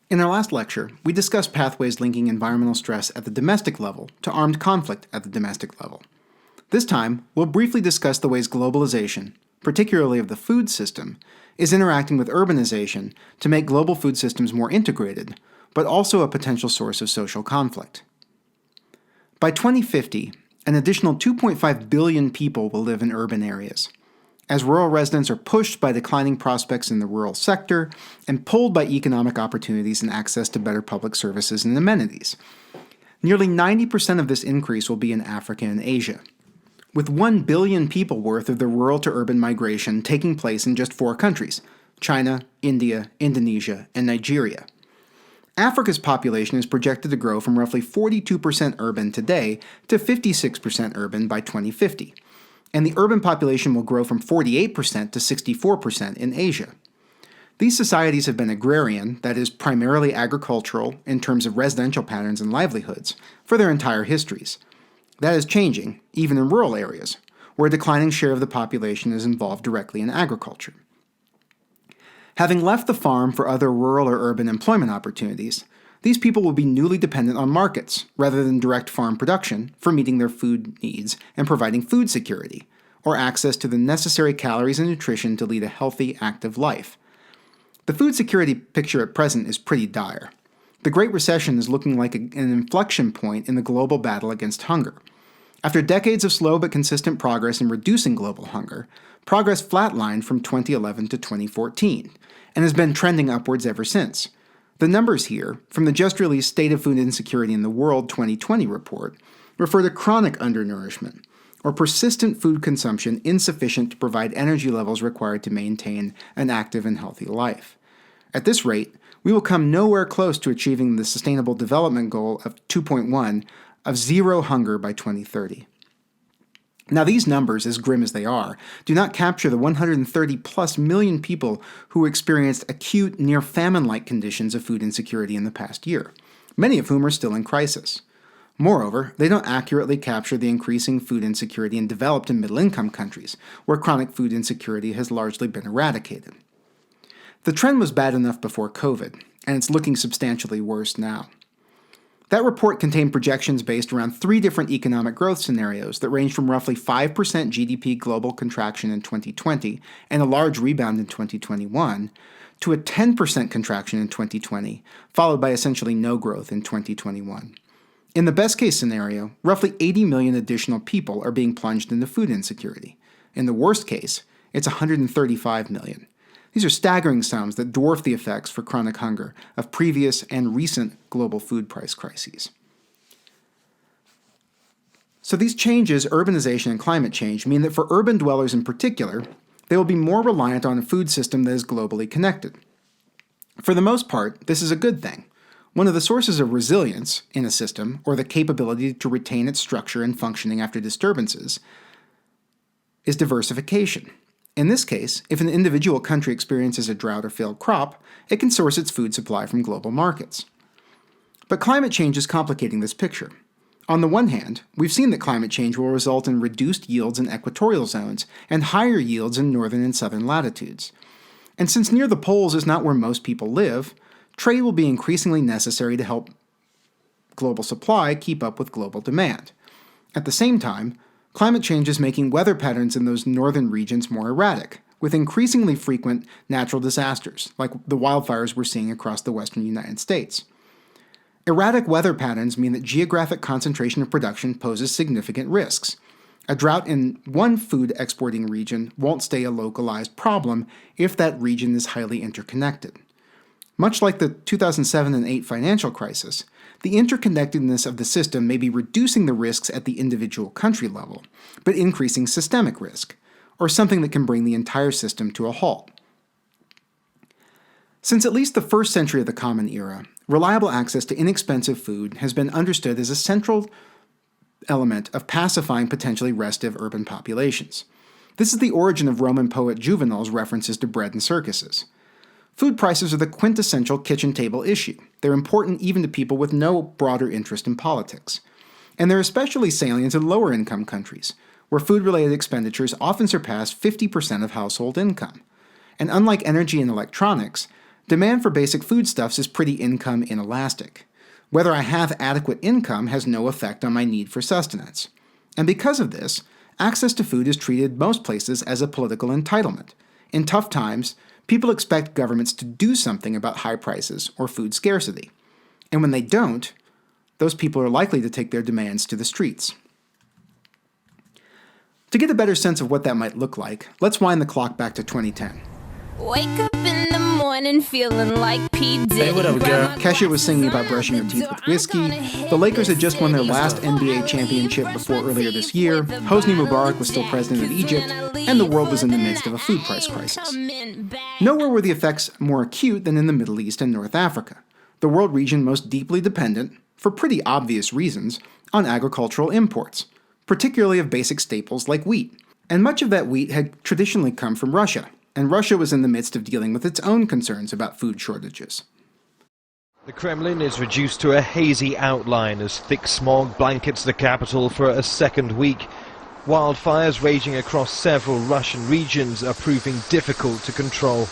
In our last lecture, we discussed pathways linking environmental stress at the domestic level to armed conflict at the domestic level. This time, we'll briefly discuss the ways globalization, particularly of the food system, is interacting with urbanization to make global food systems more integrated, but also a potential source of social conflict. By 2050, an additional 2.5 billion people will live in urban areas, as rural residents are pushed by declining prospects in the rural sector and pulled by economic opportunities and access to better public services and amenities. Nearly 90% of this increase will be in Africa and Asia, with 1 billion people worth of the rural to urban migration taking place in just 4 countries: China, India, Indonesia, and Nigeria. Africa's population is projected to grow from roughly 42% urban today to 56% urban by 2050. And the urban population will grow from 48% to 64% in Asia. These societies have been agrarian, that is, primarily agricultural in terms of residential patterns and livelihoods, for their entire histories. That is changing, even in rural areas, where a declining share of the population is involved directly in agriculture. Having left the farm for other rural or urban employment opportunities, these people will be newly dependent on markets, rather than direct farm production, for meeting their food needs and providing food security, or access to the necessary calories and nutrition to lead a healthy, active life. The food security picture at present is pretty dire. The Great Recession is looking like an inflection point in the global battle against hunger. After decades of slow but consistent progress in reducing global hunger, progress flatlined from 2011 to 2014, and has been trending upwards ever since. The numbers here, from the just-released State of Food Insecurity in the World 2020 report, refer to chronic undernourishment, or persistent food consumption insufficient to provide energy levels required to maintain an active and healthy life. At this rate, we will come nowhere close to achieving the Sustainable Development Goal of 2.1 of zero hunger by 2030. Now, these numbers, as grim as they are, do not capture the 130+ million people who experienced acute, near-famine-like conditions of food insecurity in the past year, many of whom are still in crisis. Moreover, they don't accurately capture the increasing food insecurity in developed and middle-income countries, where chronic food insecurity has largely been eradicated. The trend was bad enough before COVID, and it's looking substantially worse now. That report contained projections based around 3 different economic growth scenarios that ranged from roughly 5% GDP global contraction in 2020 and a large rebound in 2021, to a 10% contraction in 2020, followed by essentially no growth in 2021. In the best-case scenario, roughly 80 million additional people are being plunged into food insecurity. In the worst case, it's 135 million. These are staggering sums that dwarf the effects for chronic hunger of previous and recent global food price crises. So these changes, urbanization and climate change, mean that for urban dwellers in particular, they will be more reliant on a food system that is globally connected. For the most part, this is a good thing. One of the sources of resilience in a system, or the capability to retain its structure and functioning after disturbances, is diversification. In this case, if an individual country experiences a drought or failed crop, it can source its food supply from global markets. But climate change is complicating this picture. On the one hand, we've seen that climate change will result in reduced yields in equatorial zones and higher yields in northern and southern latitudes. And since near the poles is not where most people live, trade will be increasingly necessary to help global supply keep up with global demand. At the same time, climate change is making weather patterns in those northern regions more erratic, with increasingly frequent natural disasters, like the wildfires we're seeing across the western United States. Erratic weather patterns mean that geographic concentration of production poses significant risks. A drought in one food exporting region won't stay a localized problem if that region is highly interconnected. Much like the 2007 and 8 financial crisis, the interconnectedness of the system may be reducing the risks at the individual country level, but increasing systemic risk, or something that can bring the entire system to a halt. Since at least the first century of the Common Era, reliable access to inexpensive food has been understood as a central element of pacifying potentially restive urban populations. This is the origin of Roman poet Juvenal's references to bread and circuses. Food prices are the quintessential kitchen table issue. They're important even to people with no broader interest in politics. And they're especially salient in lower-income countries, where food-related expenditures often surpass 50% of household income. And unlike energy and electronics, Demand for basic foodstuffs is pretty income inelastic. Whether I have adequate income has no effect on my need for sustenance. And because of this, access to food is treated most places as a political entitlement. In tough times, people expect governments to do something about high prices or food scarcity. And when they don't, those people are likely to take their demands to the streets. To get a better sense of what that might look like, let's wind the clock back to 2010. Wake up in the morning feeling like P. Diddy. Hey, what up, girl? Kesha was singing about brushing her teeth with whiskey. The Lakers had just won their last NBA championship before earlier this year. Hosni Mubarak was still president of Egypt, and the world was in the midst of a food price crisis. Nowhere were the effects more acute than in the Middle East and North Africa, the world region most deeply dependent, for pretty obvious reasons, on agricultural imports, particularly of basic staples like wheat. And much of that wheat had traditionally come from Russia, and Russia was in the midst of dealing with its own concerns about food shortages. The Kremlin is reduced to a hazy outline as thick smog blankets the capital for a second week. Wildfires raging across several Russian regions are proving difficult to control.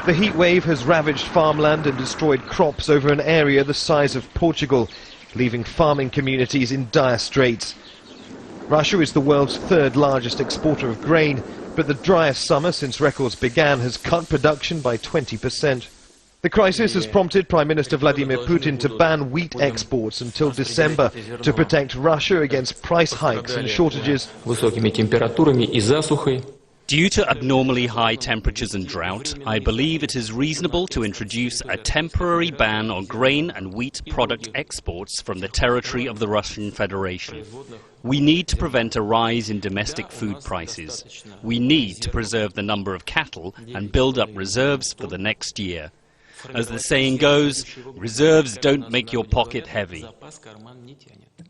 The heat wave has ravaged farmland and destroyed crops over an area the size of Portugal, leaving farming communities in dire straits. Russia is the world's third largest exporter of grain, but the driest summer since records began has cut production by 20%. The crisis has prompted Prime Minister Vladimir Putin to ban wheat exports until December to protect Russia against price hikes and shortages. Due to abnormally high temperatures and drought, I believe it is reasonable to introduce a temporary ban on grain and wheat product exports from the territory of the Russian Federation. We need to prevent a rise in domestic food prices. We need to preserve the number of cattle and build up reserves for the next year. As the saying goes, reserves don't make your pocket heavy.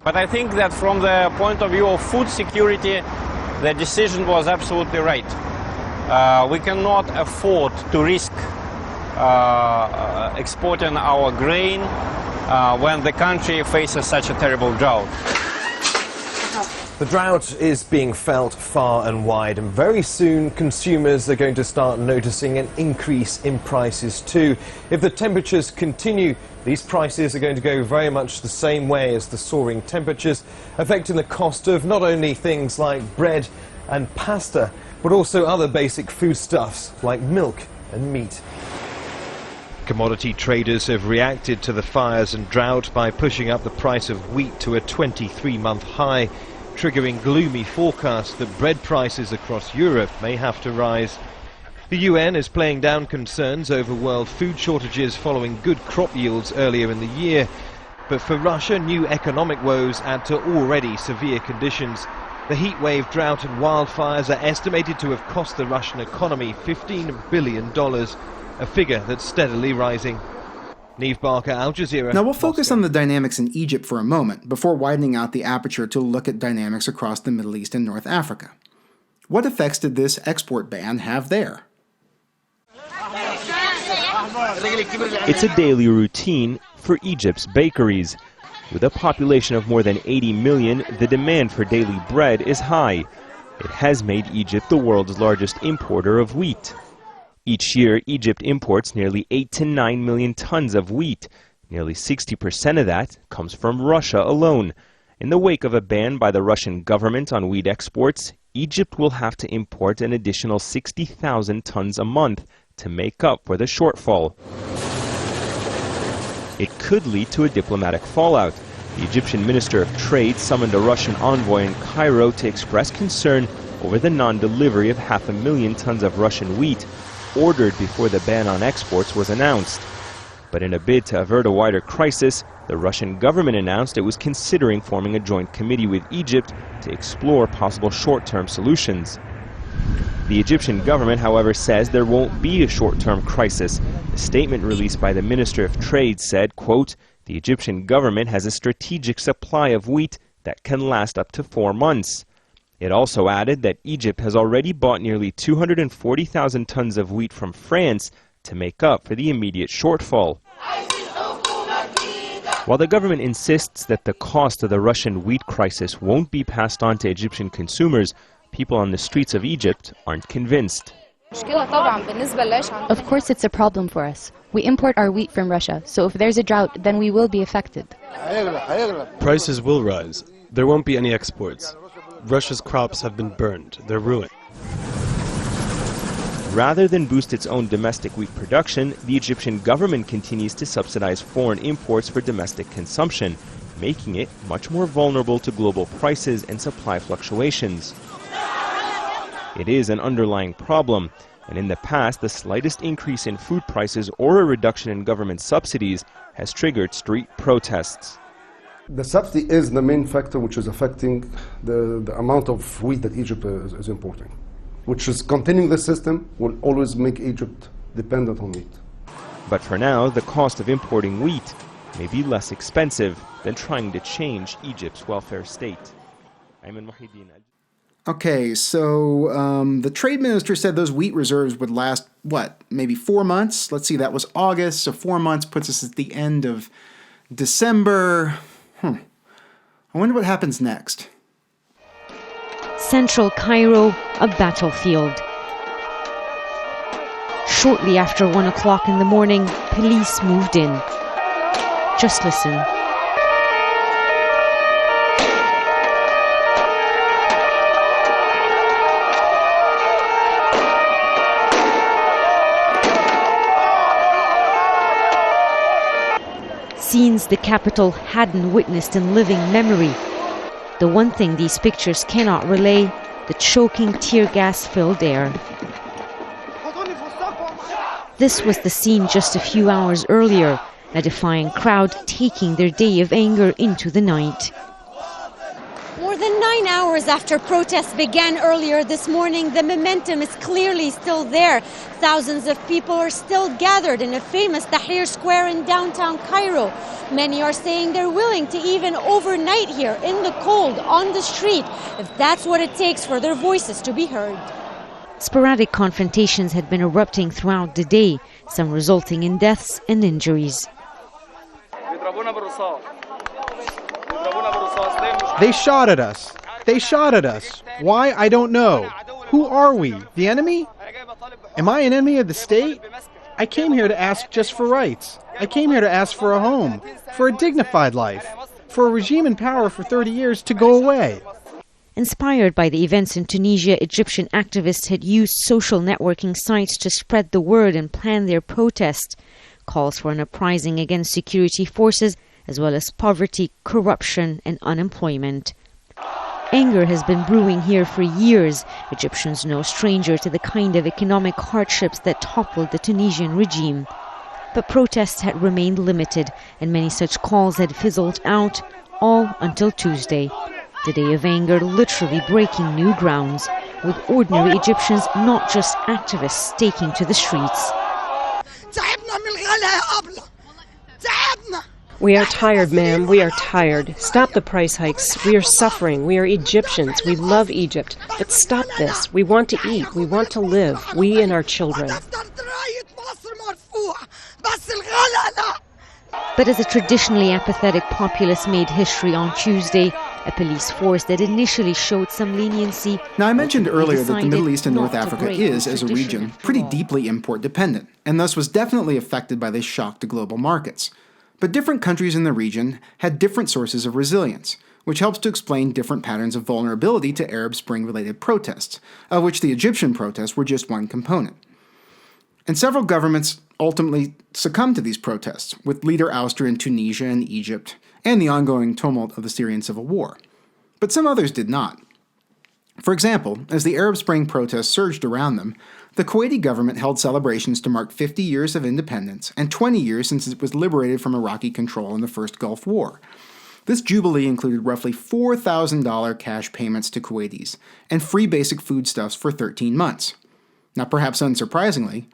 But I think that from the point of view of food security, the decision was absolutely right. We cannot afford to risk exporting our grain when the country faces such a terrible drought. The drought is being felt far and wide, and very soon consumers are going to start noticing an increase in prices too. If the temperatures continue, these prices are going to go very much the same way as the soaring temperatures, affecting the cost of not only things like bread and pasta, but also other basic foodstuffs like milk and meat. Commodity traders have reacted to the fires and drought by pushing up the price of wheat to a 23-month high, triggering gloomy forecasts that bread prices across Europe may have to rise. The UN is playing down concerns over world food shortages following good crop yields earlier in the year. But for Russia, new economic woes add to already severe conditions. The heatwave, drought and wildfires are estimated to have cost the Russian economy $15 billion, a figure that's steadily rising. Neve Barker, Al Jazeera. Now we'll focus Moscow. on the dynamics in Egypt for a moment, before widening out the aperture to look at dynamics across the Middle East and North Africa. What effects did this export ban have there? It's a daily routine for Egypt's bakeries. With a population of more than 80 million, the demand for daily bread is high. It has made Egypt the world's largest importer of wheat. Each year, Egypt imports nearly 8 to 9 million tons of wheat. Nearly 60% of that comes from Russia alone. In the wake of a ban by the Russian government on wheat exports, Egypt will have to import an additional 60,000 tons a month to make up for the shortfall. It could lead to a diplomatic fallout. The Egyptian Minister of Trade summoned a Russian envoy in Cairo to express concern over the non-delivery of 500,000 tons of Russian wheat ordered before the ban on exports was announced. But in a bid to avert a wider crisis, the Russian government announced it was considering forming a joint committee with Egypt to explore possible short-term solutions. The Egyptian government, however, says there won't be a short-term crisis. A statement released by the Minister of Trade said, quote, "The Egyptian government has a strategic supply of wheat that can last up to 4 months." It also added that Egypt has already bought nearly 240,000 tons of wheat from France to make up for the immediate shortfall. While the government insists that the cost of the Russian wheat crisis won't be passed on to Egyptian consumers, people on the streets of Egypt aren't convinced. Of course it's a problem for us. We import our wheat from Russia, so if there's a drought, then we will be affected. Prices will rise. There won't be any exports. Russia's crops have been burned. They're ruined. Rather than boost its own domestic wheat production, the Egyptian government continues to subsidize foreign imports for domestic consumption, making it much more vulnerable to global prices and supply fluctuations. It is an underlying problem, and in the past, the slightest increase in food prices or a reduction in government subsidies has triggered street protests. The subsidy is the main factor which is affecting the amount of wheat that Egypt is importing, which is continuing the system will always make Egypt dependent on wheat. But for now, the cost of importing wheat may be less expensive than trying to change Egypt's welfare state. Okay, so the trade minister said those wheat reserves would last, maybe 4 months? Let's see, that was August, so 4 months puts us at the end of December. I wonder what happens next. Central Cairo, a battlefield. Shortly after 1 o'clock in the morning, police moved in. Just listen. Scenes the capital hadn't witnessed in living memory. The one thing these pictures cannot relay, the choking tear gas-filled air. This was the scene just a few hours earlier, a defiant crowd taking their day of anger into the night. More than 9 hours after protests began earlier this morning, the momentum is clearly still there. Thousands of people are still gathered in a famous Tahrir Square in downtown Cairo. Many are saying they're willing to even overnight here in the cold on the street if that's what it takes for their voices to be heard. Sporadic confrontations had been erupting throughout the day, some resulting in deaths and injuries. They shot at us. They shot at us. Why? I don't know. Who are we? The enemy? Am I an enemy of the state? I came here to ask just for rights. I came here to ask for a home, for a dignified life, for a regime in power for 30 years to go away. Inspired by the events in Tunisia, Egyptian activists had used social networking sites to spread the word and plan their protest. Calls for an uprising against security forces, as well as poverty, corruption and unemployment. Anger has been brewing here for years. Egyptians no stranger to the kind of economic hardships that toppled the Tunisian regime. But protests had remained limited, and many such calls had fizzled out, all until Tuesday. The day of anger literally breaking new grounds, with ordinary Egyptians, not just activists, taking to the streets. We are tired, ma'am. We are tired. Stop the price hikes. We are suffering. We are Egyptians. We love Egypt. But stop this. We want to eat. We want to live. We and our children. But as a traditionally apathetic populace made history on Tuesday, a police force that initially showed some leniency. Now, I mentioned earlier that the Middle East and North Africa is, as a region, pretty deeply import dependent, and thus was definitely affected by this shock to global markets. But different countries in the region had different sources of resilience, which helps to explain different patterns of vulnerability to Arab Spring-related protests, of which the Egyptian protests were just one component. And several governments ultimately succumbed to these protests, with leader ouster in Tunisia and Egypt, and the ongoing tumult of the Syrian civil war. But some others did not. For example, as the Arab Spring protests surged around them, the Kuwaiti government held celebrations to mark 50 years of independence and 20 years since it was liberated from Iraqi control in the First Gulf War. This jubilee included roughly $4,000 cash payments to Kuwaitis and free basic foodstuffs for 13 months. Now, perhaps unsurprisingly,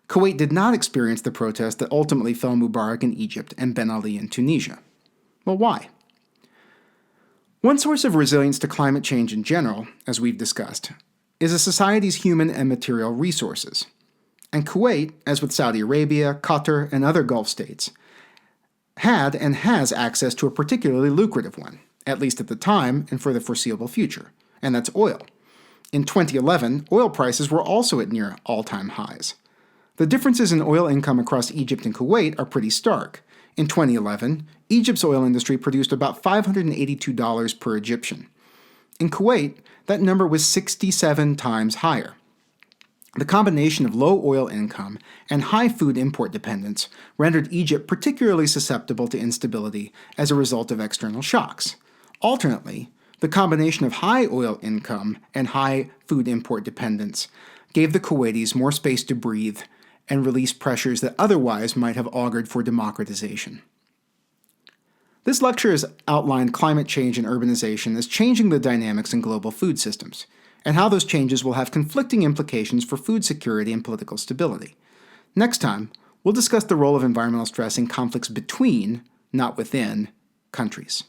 Kuwait did not experience the protest that ultimately fell Mubarak in Egypt and Ben Ali in Tunisia. Well, why? One source of resilience to climate change in general, as we've discussed, is a society's human and material resources. And Kuwait, as with Saudi Arabia, Qatar, and other Gulf states, had and has access to a particularly lucrative one, at least at the time and for the foreseeable future, and that's oil. In 2011, oil prices were also at near all-time highs. The differences in oil income across Egypt and Kuwait are pretty stark. In 2011, Egypt's oil industry produced about $582 per Egyptian. In Kuwait, that number was 67 times higher. The combination of low oil income and high food import dependence rendered Egypt particularly susceptible to instability as a result of external shocks. Alternately, the combination of high oil income and high food import dependence gave the Kuwaitis more space to breathe and release pressures that otherwise might have augured for democratization. This lecture has outlined climate change and urbanization as changing the dynamics in global food systems, and how those changes will have conflicting implications for food security and political stability. Next time, we'll discuss the role of environmental stress in conflicts between, not within, countries.